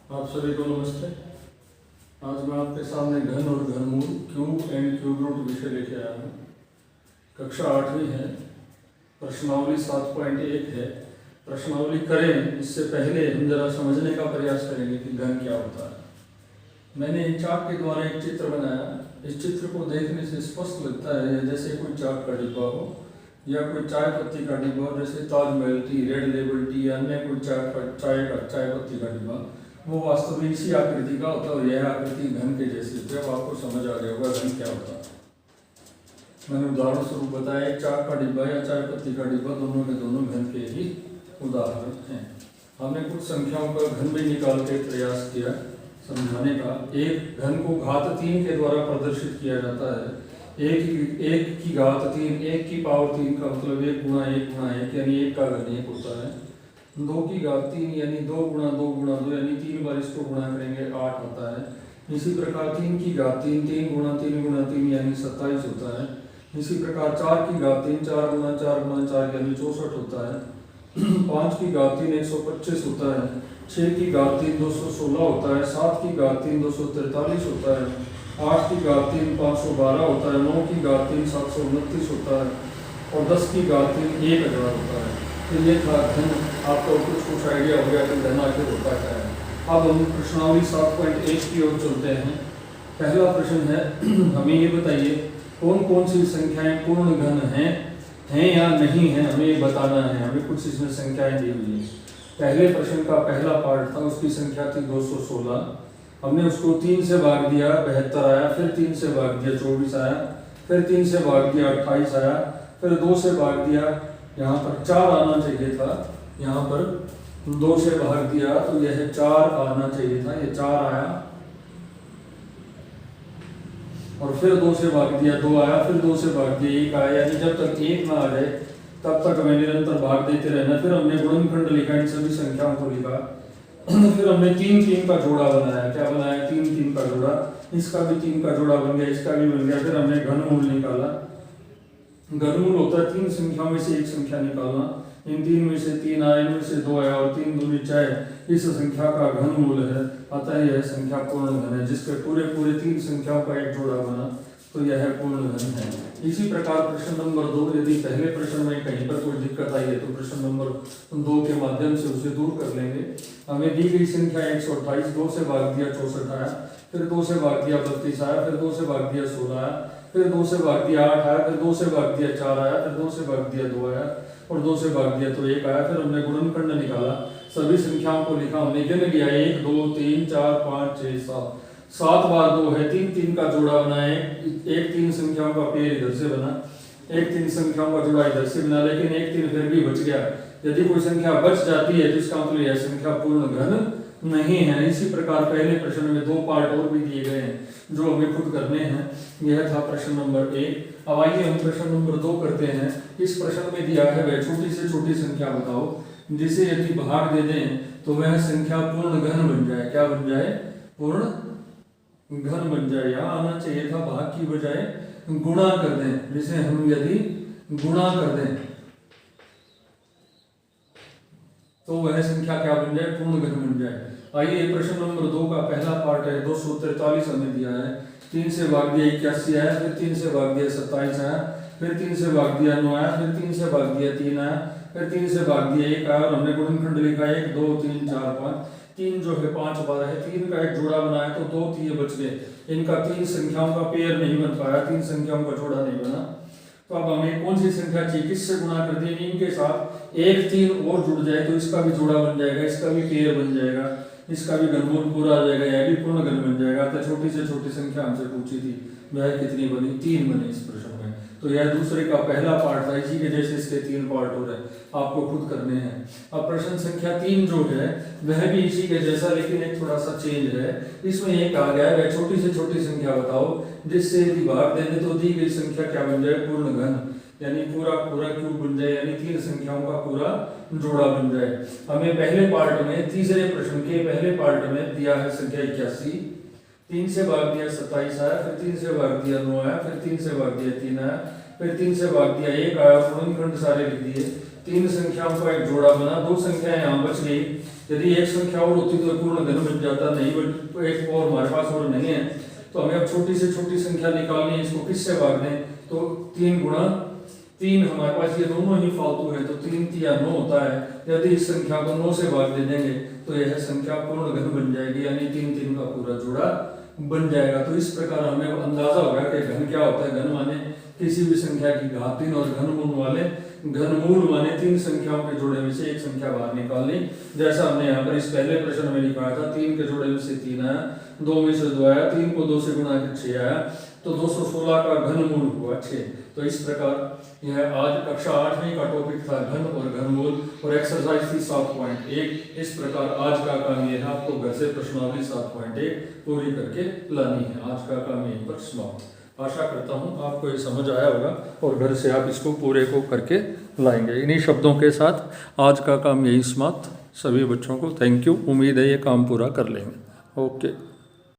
आप सभी को नमस्ते। आज मैं आपके सामने घन और घनमूल क्यूब एंड क्यूब रूट विषय लेके आया हूँ। कक्षा 8वीं है, प्रश्नावली 7.1 है। प्रश्नावली करें इससे पहले हम जरा समझने का प्रयास करेंगे कि घन क्या होता है। मैंने एक चार्ट के द्वारा एक चित्र बनाया। इस चित्र को देखने से स्पष्ट लगता है जैसे कोई चाट का डिब्बा हो या कोई चाय पत्ती का डिब्बा, जैसे Taj Mahal T, red label T या अन्य कोई चाय पत्ती का डिब्बा, वो वास्तव में इसी आकृति का होता है और यह आकृति घन के जैसी होती है। अब आपको समझ आ गया होगा घन क्या होता है। मैंने उदाहरण स्वरूप बताया, एक चाय का डिब्बा या चाय पत्ती का डिब्बा, दोनों के दोनों घन के ही उदाहरण हैं। हमने कुछ संख्याओं का घन भी निकाल के प्रयास किया समझाने का। एक घन को घात 3 के द्वारा प्रदर्शित किया जाता है। एक की घात 3, 1 की पावर 3 का मतलब 1 गुणा 1 गुणा 1 यानी 1 का घन 1 होता है। 2 की घात 3 यानी 2 गुणा 2 गुणा 2 यानी 3 बार इसको गुणा करेंगे 8 होता है। इसी प्रकार 3 की घात 3, 3 गुणा 3 गुणा 3 यानी 27 होता है। इसी प्रकार 4 की घात 3, 4 गुणा 4 गुणा 4 यानी 64 होता है। 5 की घात 3 125 होता है। 6 की घात 3 216 होता है। 7 की घात 3 243 होता है। 8 की घात 3 512 होता है। 9 की घात 3 729 होता है और 10 की घात 3 1000 होता है। तो ये था घन। आपको कुछ आइडिया हो गया कि घन आखिर होता क्या है। अब हम प्रश्नावली 7.1 की ओर चलते हैं। पहला प्रश्न है, हमें ये बताइए कौन कौन सी संख्याएं पूर्ण घन हैं या नहीं हैं, हमें ये बताना है। हमें कुछ इसमें संख्याएं दी हुई हैं। पहले प्रश्न का पहला पार्ट था, उसकी संख्या थी 216। हमने उसको 3 से भाग दिया 72 आया, फिर 3 से भाग दिया 24 आया, फिर 3 से भाग दिया 28 आया, फिर 2 से भाग दिया, यहाँ पर 4 आना चाहिए था, यहाँ पर 2 से भाग दिया तो यह 4 आना चाहिए था, ये 4 आया, और फिर 2 से भाग दिया 2 आया, फिर 2 से भाग दिया 1 आया। यानी जब तक 1 ना आ जाए तब तक हमें निरंतर भाग देते रहना। फिर हमने गुणनखंड लिखा, इन सभी संख्याओं को लिखा। फिर हमने 3 का जोड़ा बनाया। क्या बनाया? 3 का जोड़ा। इसका भी 3 का जोड़ा बन गया, इसका भी बन गया। फिर हमने घनमूल निकाला। घनमूल होता है 3 संख्याओं में से एक संख्या निकालना। इन 3 में से 3 आया, इनमें से 2 आया और 3 दूनी 6 इस संख्या का घनमूल है। अतः यह संख्या पूर्ण घन है। जिसके पूरे 3 संख्याओं का एक जोड़ा बना तो यह पूर्ण घन है। इसी प्रकार प्रश्न नंबर 2, यदि पहले प्रश्न में कहीं पर कोई दिक्कत आई है तो प्रश्न नंबर 2 के माध्यम से उसे दूर कर लेंगे। हमें दी गई संख्या 128, 2 से भाग दिया 64 आया, फिर 2 से भाग दिया 32 आया, फिर 2 से भाग दिया 16 आया, फिर 2 से भाग दिया 8 आया, फिर 2 से भाग दिया 4 आया, फिर 2 से भाग दिया 2 आया और 2 से भाग दिया तो 1 आया। फिर हमने गुणनखंड निकाला, सभी संख्याओं को लिखा, हमने गिन लिया 1 2 3 4 5 6 7, 7 बार 2 है, 3 का जोड़ा बनाए। एक 3 संख्याओं का पेड़ इधर से बना, एक 3 संख्याओं का जोड़ा इधर से बना, लेकिन एक 3 फिर भी बच गया। यदि कोई संख्या बच जाती है तो इसका मतलब यह संख्या पूर्ण घन नहीं है। इसी प्रकार पहले प्रश्न में 2 पार्ट और भी दिए गए हैं जो हमें खुद करने हैं। यह था प्रश्न नंबर 1। अब आइए हम प्रश्न नंबर 2 करते हैं। इस प्रश्न में दिया है वह छोटी से छोटी संख्या बताओ जिसे यदि भाग दे दें तो वह संख्या पूर्ण घन बन जाए। क्या बन जाए? पूर्ण घन बन जाए। यहाँ आना चाहिए था भाग की बजाय गुणा कर दें। जिसे हम यदि गुणा कर दें तो वह संख्या क्या बन जाए? पूर्ण घन बन जाए। आइए प्रश्न नंबर 2 का पहला पार्ट है, 243 हमें दिया है। 3 से भाग दिया 81 आया, फिर 3 से भाग दिया 27 आया, फिर 3 से भाग दिया 9 आया, फिर 3 से भाग दिया 3 आया, फिर 3 से भाग दिया 1 आया और हमने गुणनखंड लिखा 1 2 3 4 5। 3 जो है 5 बार है, 3 का एक जोड़ा बनाया तो 2 3 बच गए। इनका 3 संख्याओं का पेयर नहीं बन पाया, 3 संख्याओं का जोड़ा नहीं बना। तो अब हमें कौन सी संख्या चाहिए? किससे गुणा कर दें? इनके साथ एक 3 और जुड़ जाए तो इसका भी जोड़ा बन जाएगा, इसका भी पेयर बन जाएगा, इसका भी घनमूल पूरा आ जाएगा, यह भी पूर्ण घन बन जाएगा। तो छोटी से छोटी संख्या हमसे पूछी थी, वह कितनी बनी? 3 बनी इस प्रश्न में। तो यह दूसरे का पहला पार्ट था। इसी के जैसे इसके 3 पार्ट हो रहे, आपको खुद करने हैं। अब प्रश्न संख्या 3 जो है वह भी इसी के जैसा, लेकिन एक थोड़ा सा चेंज है। इसमें ये कहा गया है वह छोटी से छोटी संख्या बताओ जिससे यदि भाग देंगे तो दी गई संख्या क्या बन जाए? पूर्ण घन, यानी पूरा क्यूब बन जाए, यानी 3 संख्याओं का पूरा जोड़ा बन जाए। हमें पहले पार्ट में, तीसरे प्रश्न के पहले पार्ट में दिया है संख्या 81। 3 से भाग दिया 27 आया, फिर 3 से भाग दिया 9 आया, फिर 3 से भाग दिया 3 आया, फिर 3 से भाग दिया, 1 आया, पूर्णखंड सारे लिख दिए। 3 संख्याओं का एक जोड़ा बना, 2 संख्याएं यहाँ बच गई। यदि एक संख्या और होती तो पूर्ण घन बन जाता, नहीं बट एक और हमारे पास और नहीं है, तो हमें अब छोटी से छोटी संख्या निकालनी है। इसको किससे भाग दें, तो 3 गुणा 3, हमारे पास ये दोनों ही फालतू है, तो 3 3 9 होता है। यदि इस संख्या को 9 से भाग दे देंगे तो यह संख्या पूर्ण घन बन जाएगी, यानी 3 3 का पूरा जोड़ा बन जाएगा। तो इस प्रकार हमें अंदाजा होगा कि घन क्या होता है। घन माने किसी भी संख्या की घात 3 और घनमूल माने 3 संख्याओं के जोड़े में से एक संख्या बाहर निकालनी। जैसा हमने यहाँ पर इस पहले प्रश्न में लिखा था, 3 के जोड़े में से 3 आया, 2 में से 2 आया, 3 को 2 से गुणा कर 6 आया, तो 216 का घनमूल हुआ 6। तो इस प्रकार यह आज कक्षा 8वीं का टॉपिक था घन और घनमूल, और एक्सरसाइज थी 7.1। इस प्रकार आज का काम यह है, आपको घर से प्रश्नावली 7.1 पूरी करके लानी है। आज का काम यहीं पर समाप्त। आशा करता हूँ आपको ये समझ आया होगा और घर से आप इसको पूरे को करके लाएंगे। इन्हीं शब्दों के साथ आज का काम यहीं समाप्त। सभी बच्चों को थैंक यू। उम्मीद है ये काम पूरा कर लेंगे। ओके।